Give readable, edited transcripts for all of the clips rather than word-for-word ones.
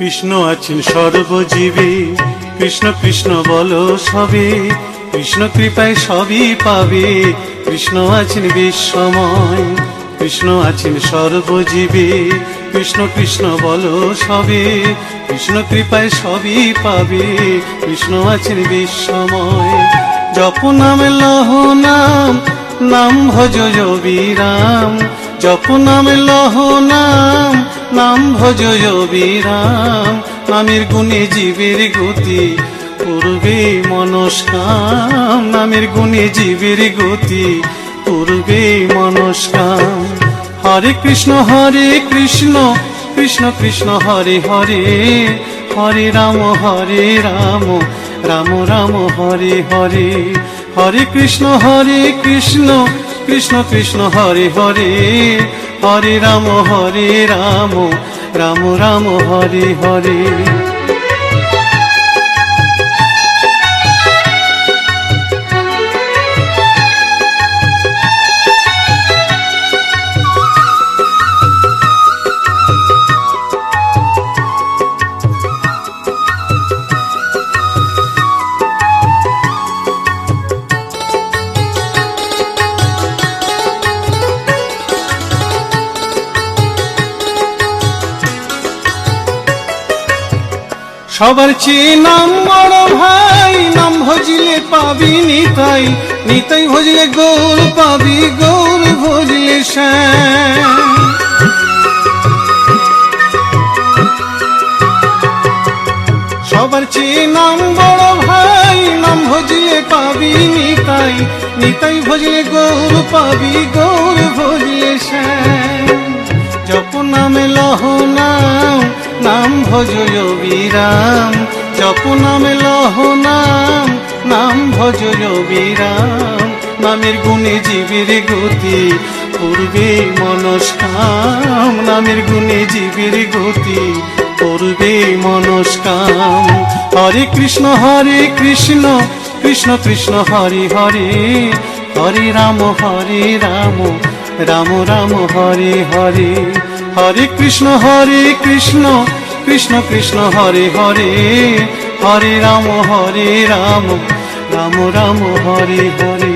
কৃষ্ণ আছেন সর্বজীবে, কৃষ্ণ কৃষ্ণ বলো সবে, কৃষ্ণ কৃপায় সবই পাবে। কৃষ্ণ আছেন বিশ্বময়, কৃষ্ণ আছেন সর্বজীবে, কৃষ্ণ কৃষ্ণ বলো সবে, কৃষ্ণ কৃপায় সবই পাবে। কৃষ্ণ আছেন বিশ্বময়। জপ নাম লহ নাম, নাম ভজ বিরাম। জপ নাম লহ নাম, নাম ভজ বিরাম। নামের গুণে জীবের গতি, পূর্বে মনস্কাম। নামের গুণে জীবের গতি, পূর্বে মনস্কাম। হরে কৃষ্ণ কৃষ্ণ কৃষ্ণ হরে হরে, হরে রাম রাম রাম হরে হরে। হরে কৃষ্ণ কৃষ্ণ কৃষ্ণ হরে হরে, হরে রাম রাম রাম হরে হরে। সবার চেয়ে নাম বড় ভাই, নাম ভজলে পাবি নিতাই, নিতাই ভজলে গৌর পাবি, গৌর ভজলে শ্যাম। সবার চেয়ে নাম বড় ভাই, নাম ভজলে পাবি নিতাই, নিতাই ভজলে গৌর পাবি, গৌর ভজলে শ্যাম। জপ নামে লহ নাম, নাম ভজ বিরাম। জপ নামে লহ নাম, নাম ভজ বিরাম। নামের গুণে জীবের গতি, পূর্বে মনস্কাম। নামের গুণে জীবের গতি, পূর্বে মনস্কাম। হরে কৃষ্ণ কৃষ্ণ কৃষ্ণ হরে হরে, হরে রাম রাম রাম হরে হরে। হরে কৃষ্ণ কৃষ্ণ কৃষ্ণ হরে হরে, হরে রাম রাম রাম হরে হরে।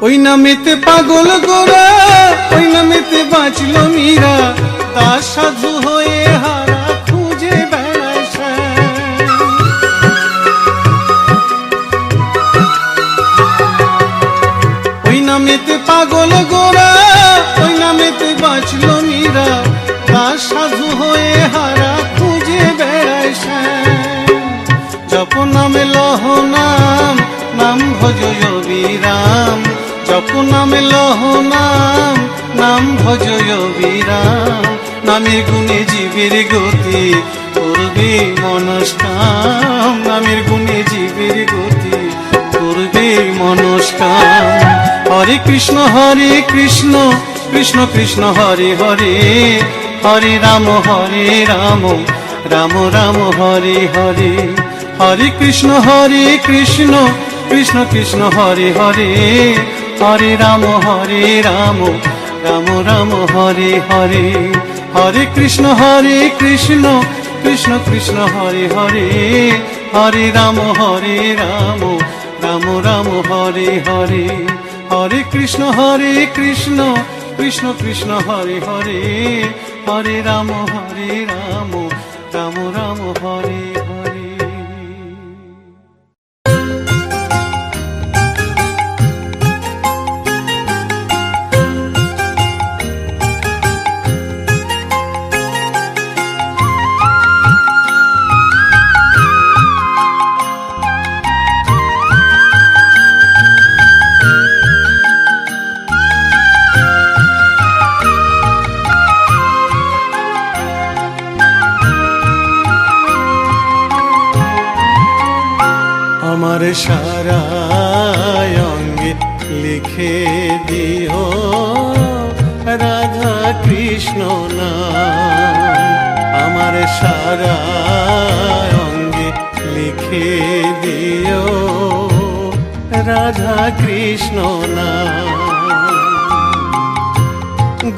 ওই নামেতে পাগল গোরা, ওই নামেতে বাঁচল মীরা। দাস সাধু হয়ে হারা খুঁজে বেড়ায় শ্যাম। ওই নামেতে পাগল গোরা, ওই নামেতে বাঁচল মীরা। দাস সাধু হয়ে হারা খুঁজে বেড়ায় শ্যাম। জপ নামে লহ নাম, নাম ভজ বিরাম। জপ নামে লহ নাম, নাম ভজ বিরাম। নামের গুণে জীবের গতি, পূর্বে মনস্কাম। নামের গুণে জীবের গতি, পূর্বে মনস্কাম। হরে কৃষ্ণ কৃষ্ণ কৃষ্ণ হরে হরে, হরে রাম রাম রাম হরে হরে। হরে কৃষ্ণ কৃষ্ণ কৃষ্ণ হরে হরে, হরে রাম রাম রাম হরে হরে। হরে কৃষ্ণ কৃষ্ণ কৃষ্ণ হরে হরে, হরে রাম রাম রাম হরে হরে। হরে কৃষ্ণ কৃষ্ণ কৃষ্ণ হরে হরে, হরে রাম রাম রাম হরে হরে। আমার সারা অঙ্গে লিখে দিও রাধা কৃষ্ণ নাম। আমার সারা অঙ্গে লিখে দিও রাধা কৃষ্ণ নাম।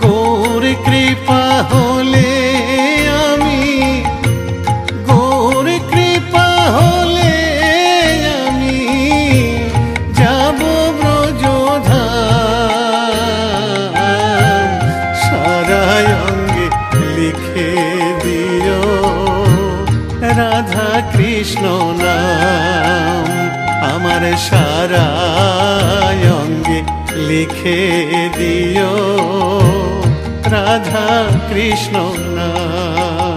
গৌর কৃপা হলে আমি, গৌর কৃপা হলে আমি যাব ব্রজধাম। সারা অঙ্গে লিখে দিও রাধা কৃষ্ণ নাম। আমার সারা অঙ্গে লিখে দিও রাধা কৃষ্ণ নাম।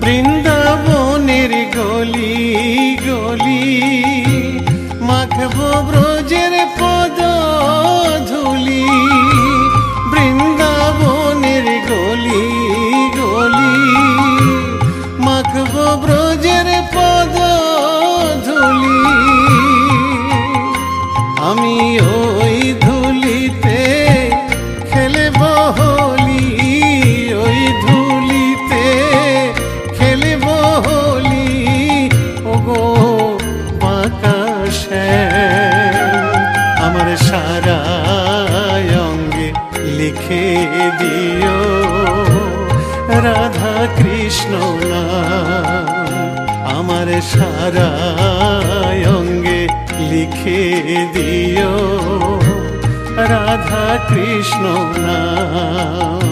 বৃন্দাবনের গলি গলি মাখবো ব্রজের পদ ধুলি। বৃন্দাবনের গলি গলি মাখবো ব্রজের পদ ধুলি। আমি ওই ধুলিতে খেলব হোলি, ওই ধুলিতে খেলব হোলি। ওগো বাঁকা শ্যাম, আমার সারা অঙ্গে লিখে দিও রাধা কৃষ্ণ নাম। আমার সারা অঙ্গে লিখে দিও রাধা কৃষ্ণ নাম।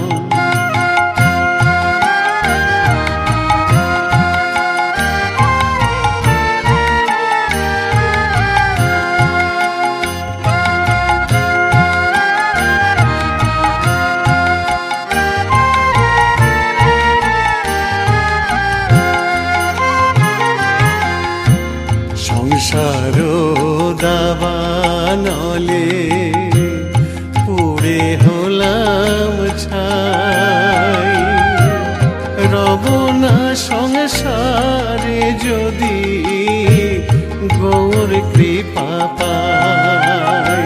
সংসার দাবানলে পুড়ে হলাম ছাই। রব না সংসারে যদি গৌর কৃপা পাই।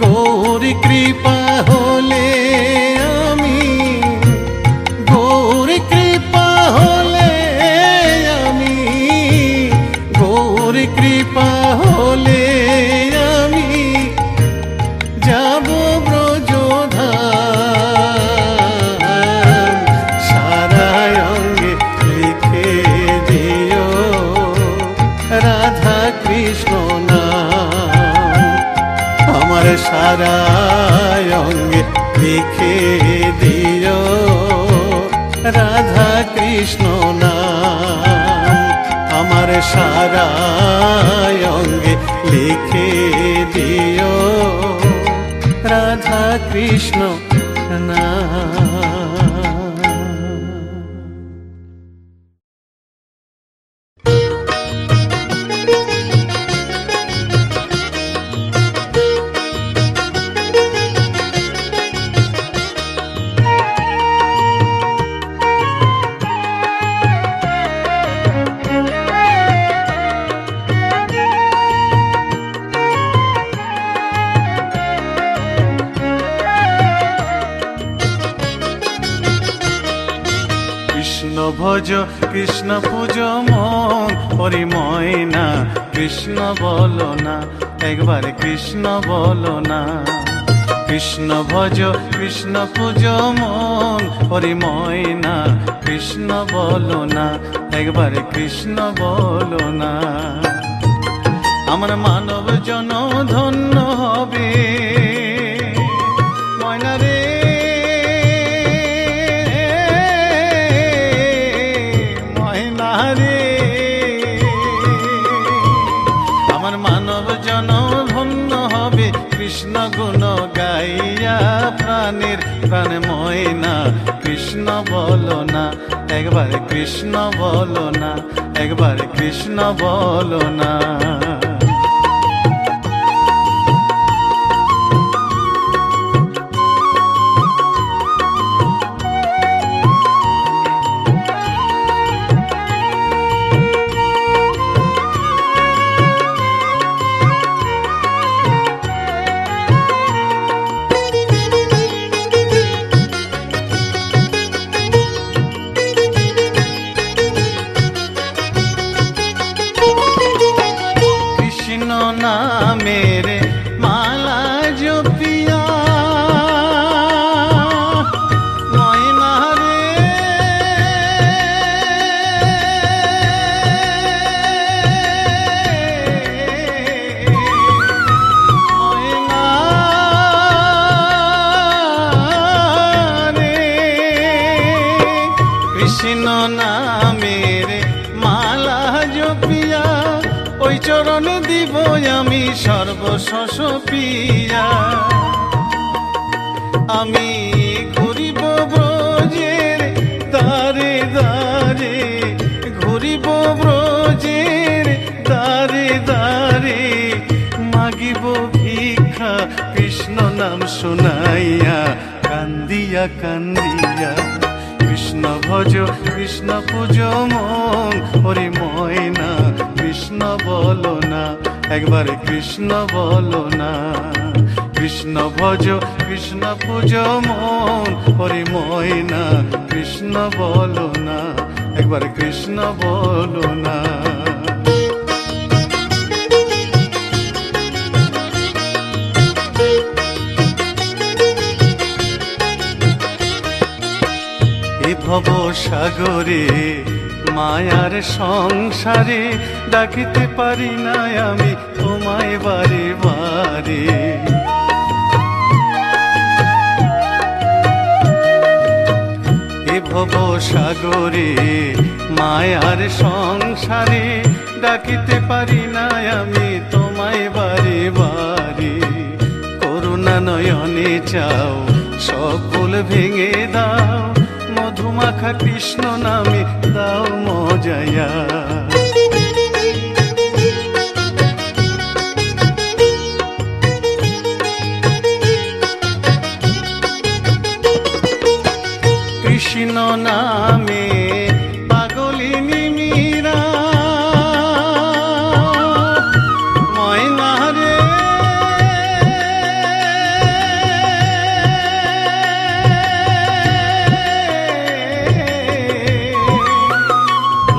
গৌর কৃপা হলে আমি, গৌর কৃপা হলে আমি, গৌর কৃপা হলে আমি যাব ব্রজধাম। সারা অঙ্গে লিখে দিও রাধা কৃষ্ণ নাম। আমার সারা অঙ্গে লিখে দিও রাধা কৃষ্ণ নাম। আমার সারা অঙ্গে লিখে দিও রাধা কৃষ্ণ নাম। কৃষ্ণ ভজ কৃষ্ণ পূজ মন পরিময় না। কৃষ্ণ বলো না, একবার কৃষ্ণ বলো না। কৃষ্ণ ভজ কৃষ্ণ পূজ মন পরিময় না। কৃষ্ণ বলো না, একবার কৃষ্ণ বলো না। আমার মানব জন ধন্য হবে ময়না রে। বলো না, একবার কৃষ্ণ বলো না, একবার কৃষ্ণ বলো না। মেরে মালা জপিয়া ময়না রে, ময়না রে, কৃষ্ণ নামেরে মালা জপিয়া ওই চরণ দিব আমি সর্বশস পিয়া। আমি ঘুরিব ব্রজের দ্বারে দ্বারে, ঘুরিব ব্রজের দ্বারে দ্বারে, মাগিব ভিক্ষা কৃষ্ণ নাম শুনাইয়া, কান্দিয়া কান্দিয়া। কৃষ্ণ ভজ কৃষ্ণ পূজ মন, হরি ময়না কৃষ্ণ বলো না, একবার কৃষ্ণ বলো না। কৃষ্ণ ভজ কৃষ্ণ পূজ মন, হরি ময়না কৃষ্ণ বলো না, একবার কৃষ্ণ বলো না। ভব সাগরে মায়ার সংসারে, ডাকিতে পারি না আমি তোমায় বারে বারে। এ ভব সাগরে মায়ার সংসারে, ডাকিতে পারি না আমি তোমায় বারে বারে। করুণা নয়নে চাও সকল ভেঙে দাও, মধুমাখা কৃষ্ণ নামে দাও মজায়া। কৃষ্ণ নামে পাগলিনী মীরা, ময়না রে,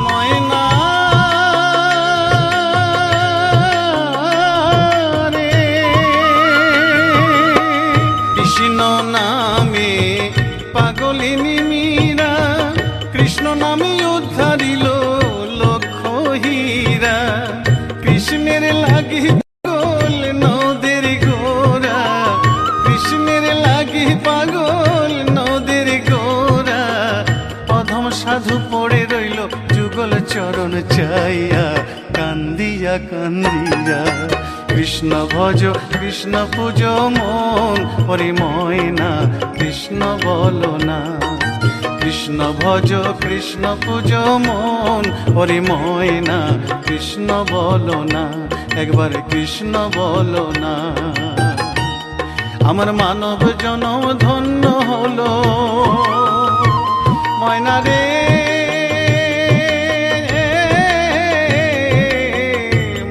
ময়না রে, কৃষ্ণ নামে পাগলিনী মীরা, কৃষ্ণ নামে উদ্ধারিল লক্ষ হীরা। কৃষ্ণের লাগি পাগল নদের গোরা, কৃষ্ণের লাগি পাগল নদের গোরা। অধম সাধু পড়ে রইল যুগল চরণ চাইয়া, কান্দিয়া কান্দিয়া। কৃষ্ণ ভজ কৃষ্ণ পূজ মন, হরি ময়না কৃষ্ণ বলো না। কৃষ্ণ ভজ কৃষ্ণ পূজ মন, হরি ময়না কৃষ্ণ বলো না, একবার কৃষ্ণ বলো না। আমার মানব জনম ধন্য হলো, ময়না রে,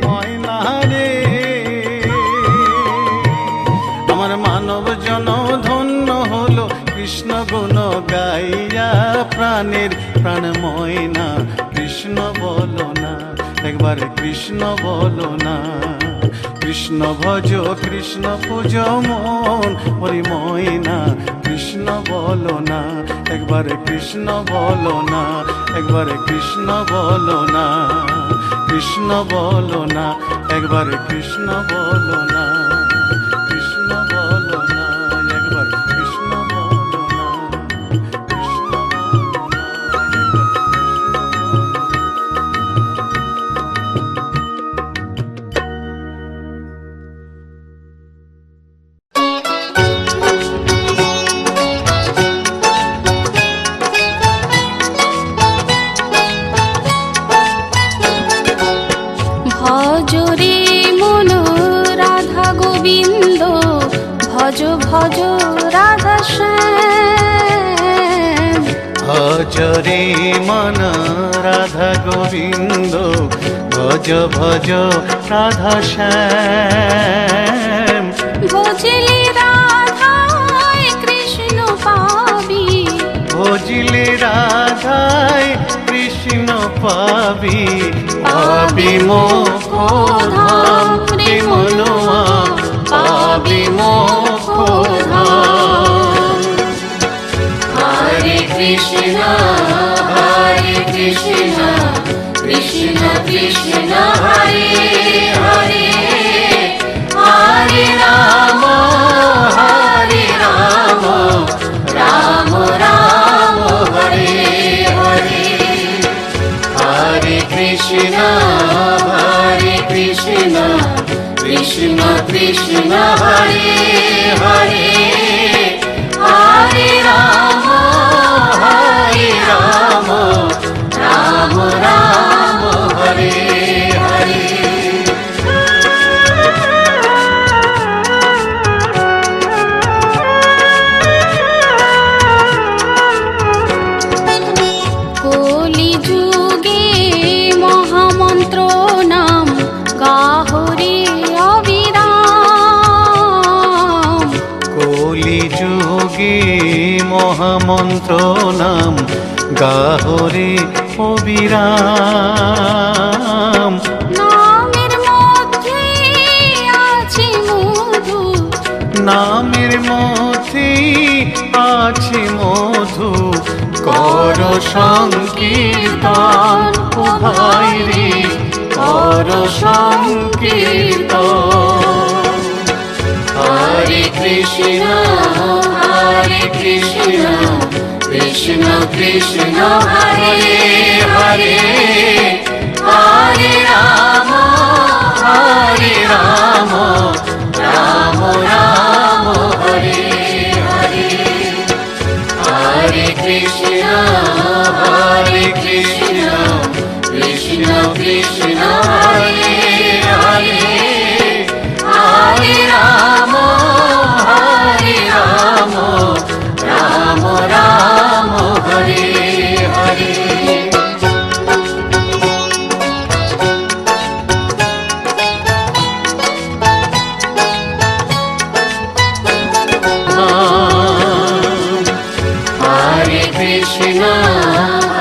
ময়না রে। আমার মানব জনম ধন্য হলো, কৃষ্ণ গুণ গাইয়া প্রাণের প্রাণ ময়না কৃষ্ণ বলো না, একবার কৃষ্ণ বলো না। কৃষ্ণ ভজ কৃষ্ণ পূজ মন, হরি ময়না কৃষ্ণ বলো না, একবার কৃষ্ণ বলো না, একবার কৃষ্ণ বলো না। কৃষ্ণ বলো না, একবার কৃষ্ণ বলো না, কৃষ্ণ বলো না, একবার কৃষ্ণ বলো না, কৃষ্ণ বলো না, একবার ভজ রাধা শ্যাম। ভজ রে মন রাধা গোবিন্দ, ভজ ভজ রাধা শ্যাম। ভজিলে রাধায় কৃষ্ণ পাবি, ভজিলে রাধায় কৃষ্ণ পাবি, পাবি মোক্ষ ধাম রে মনোয়া, পাবি মোক্ষ ধাম। হরে কৃষ্ণ হরে কৃষ্ণ কৃষ্ণ কৃষ্ণ হরে হরে, হরে রাম রাম রাম হরে হরে। হরে কৃষ্ণ কৃষ্ণ কৃষ্ণ হরে হরে, হরে রাম রাম রাম হরে হরে। কলি যুগে মহামন্ত্র নাম গাহরে অবিরাম। কলি যুগে মহামন্ত্র নাম গাহরে অবিরাম। নামের মধ্যে আছে মধু, নামের মধ্যে আছে মধু, কর সংকীর্তন ও ভাই রে, কর সংকীর্তন। হরে কৃষ্ণ কৃষ্ণ কৃষ্ণ হরে হরে, হরে রাম রাম রাম হরে হরে। হরে কৃষ্ণ কৃষ্ণ কৃষ্ণ হরে হরে, হরে রাম রাম রাম হরে হরে।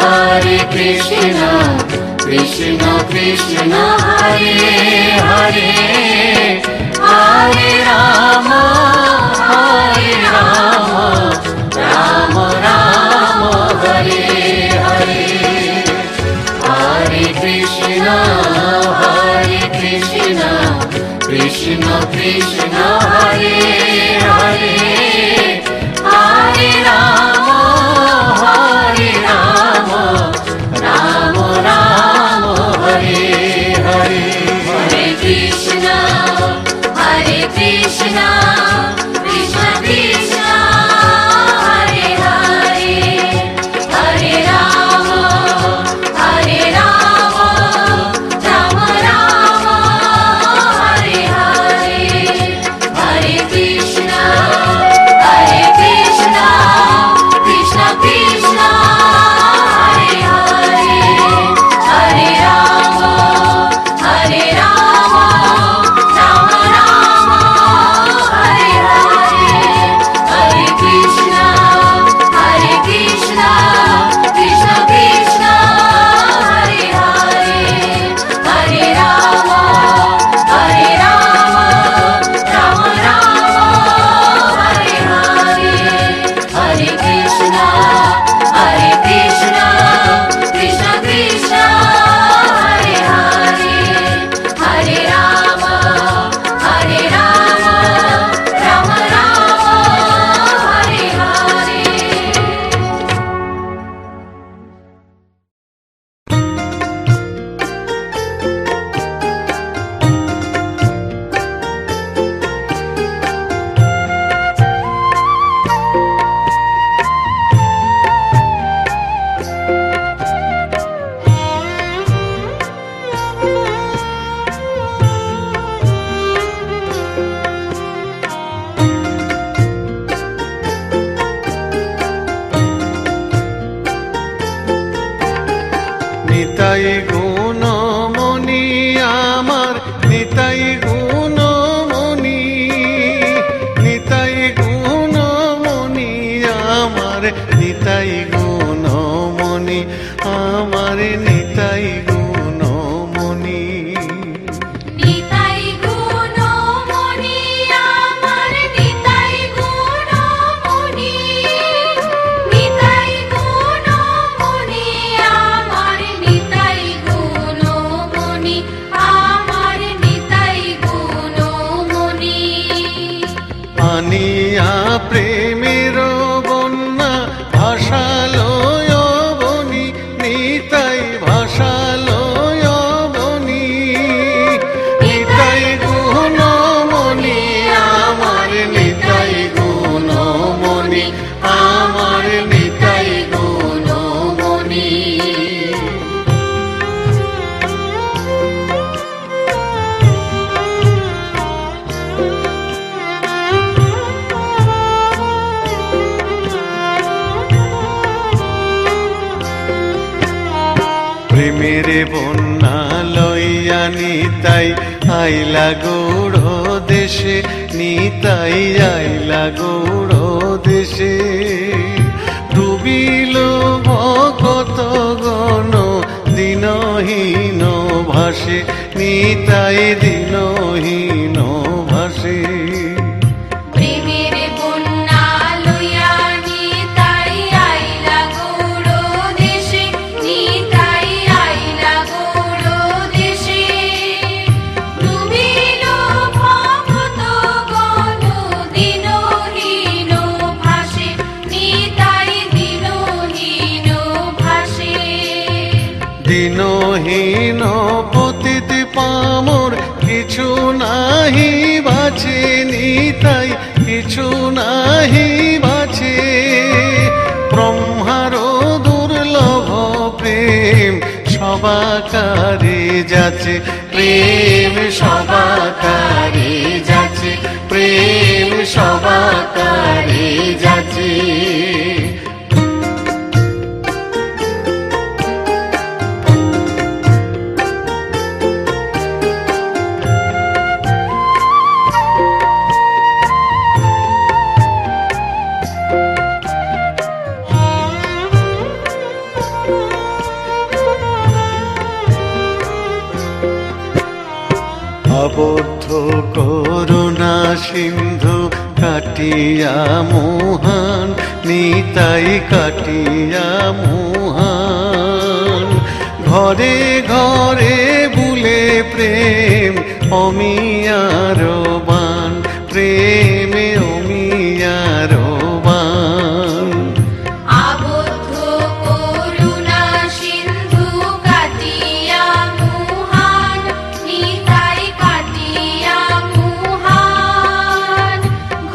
হরে কৃষ্ণ কৃষ্ণ কৃষ্ণ হরে হরে, হরে রাম রাম রাম হরে হরে। হরে কৃষ্ণ কৃষ্ণ কৃষ্ণ হরে হরে, হরে রাম রাম রাম হরে হরে। হরে কৃষ্ণ কৃষ্ণ কৃষ্ণ হরে হরে, হরে রাম রাম রাম হরে হরে। হরে কৃষ্ণ নিতাই গুণমণি আমার নিতাই গুণমণি, নিতাই গুণমণি আমার নিতাই গুণমণি, আমার নিতাই গুণমণি। নিতাই গুণমণি আমার নিতাই গুণমণি, নিতাই গুণমণি আমার নিতাই গুণমণি, আমার নিতাই গুণমণি। আনিয়া প্রেমের বন্যা ভাষালয় বনি, নিতাই ভাষালয় বনি, নিতাই গুণমণি আমার নিতাই গুণমণি, আমার নিতাই গুণমণি। প্রেমের বন্যা লইয়া নিতাই আইলা গৌড় দেশে, নিতাই আইলা গৌড় দেশে। ডুবিল ভকত গণ দিনহীন ভাসে, নিতাই দিনহীন ভাসে। প্রেমের বন্যা লইয়া নিতাই আইলা গৌড় দেশে, নিতাই আইলা গৌড় দেশে। ডুবিল ভকত গণ দিনহীন ভাসে, নিতাই দিনহীন ভাসে। দিনহীন পতিত পামর কিছু নাহি বাঁচে, নিতাই কিছু নাহি বাঁচে। ব্রহ্মার দুর্লভ প্রেম সবাকারে যাচ্ছে, প্রেম সবাকারে যাচ্ছে, প্রেম সবাকারে যাচ্ছে। আবদ্ধ করুণা সিন্ধু কাটিয়া মোহন, নিতাই কাটিয়া মোহন। ঘরে ঘরে বুলে প্রেম অমিয়ার বান, প্রেমে অমিয়ার বান। আবদ্ধ করুণা সিন্ধু কাটিয়া মুহান, নিতাই কাটিয়া মুহান।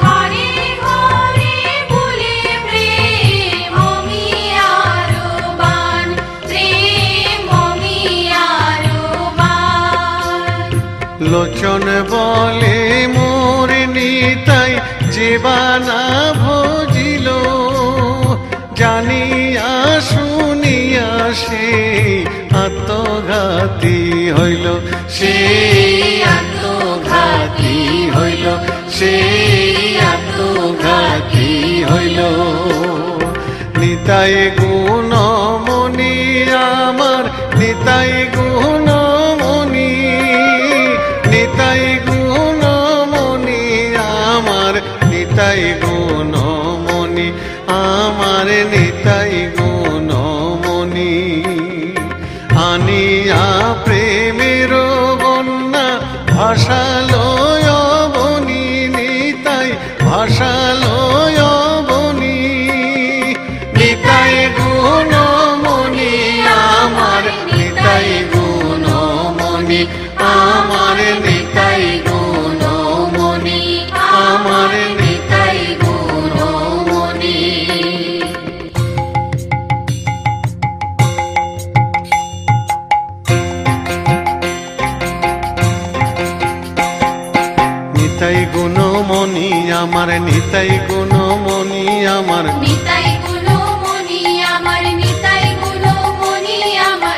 ঘরে ঘরে বুলে প্রেম অমিয়ার বান, প্রেম অমিয়ার বান। লোচন বলে মোর নিতাই জীবানা ভজিল, জানিয়া শুনিয়া সে আত্মঘাতী হইল, সেই আত্মঘাতী হইল, সেই আত্মঘাতী হইল। নিতাই গুণমণি আমার নিতাই গুণমণি, নিতাই গুণমণি আমার নিতাই গুণমণি, আমার নিতাই গুণমণি। আনিয়া প্রেমের বন্যা ভাষালয় বনি, নিতাই ভাষালয় বনি, নিতাই গুণমণি আমার নিতাই গুণমণি, আমার নিতাই গুণমণি, আমার নিতাই গুণমণি। নিতাই গুণমণি আমার নিতাই গুণমণি, আমার নিতাই গুণমণি আমার নিতাই গুণমণি আমার।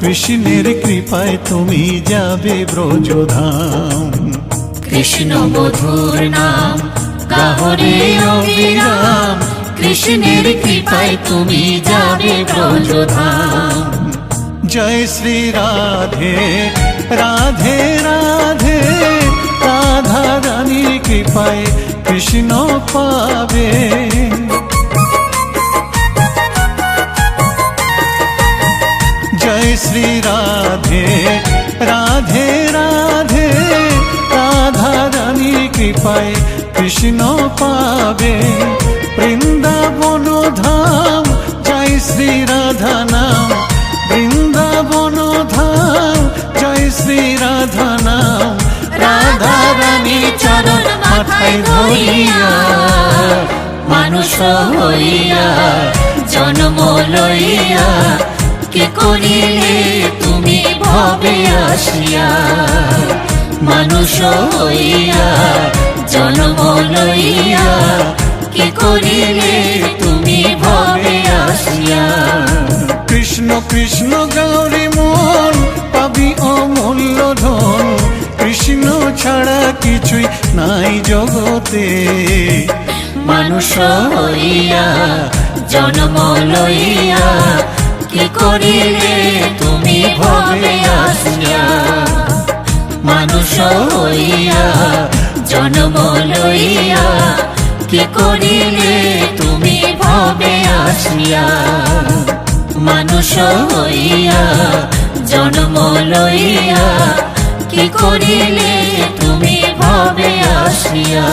কৃষ্ণের কৃপায় তুমি যাবে ব্রজধাম। কৃষ্ণ মধুর নাম গাহরে অবিরাম, কৃষ্ণের কৃপায় তুমি যাবে ব্রজধাম। জয় শ্রী রাধে রাধে রাধে, রাধা রানীর কৃপায় কৃষ্ণ পাবে। জয় শ্রী রাধে রাধে রাধে, রাধা রানীর কৃপায় কৃষ্ণ পাবে। বৃন্দাবন ধাম জয় শ্রী রাধা নাম, বৃন্দাবন ধাম জয় শ্রী রাধা নাম। রাধা রানীর চরণ মাথায় ধরিয়া, মানুষ হইয়া জন্ম লইয়া, কি করিলে তুমি ভবে আসিয়া। মানুষ হইয়া জন্ম লইয়া, কি করিলে তুমি ভবে আসিয়া। কৃষ্ণ কৃষ্ণ গৌরী মন পাবি অমূল্য ধন, কৃষ্ণ ছাড়া কিছুই নাই জগতে। মানুষ হইয়া জন্ম লইয়া, কি করিলে তুমি ভবে আসিয়া। মানুষ হইয়া জন্ম লইয়া, কি করিলে তুমি ভবে আসিয়া। মানুষ হইয়া জন্ম লইয়া, কি করিলে তুমি ভবে আসিয়া।